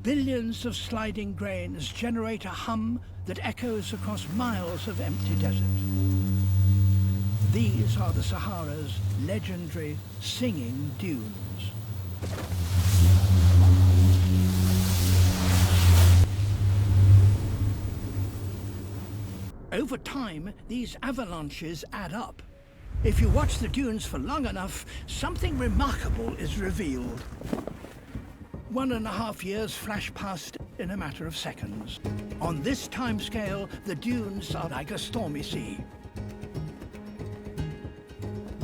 Billions of sliding grains generate a hum that echoes across miles of empty desert. These are the Sahara's legendary singing dunes. Over time, these avalanches add up. If you watch the dunes for long enough, something remarkable is revealed. 1.5 years flash past in a matter of seconds. On this timescale, the dunes are like a stormy sea.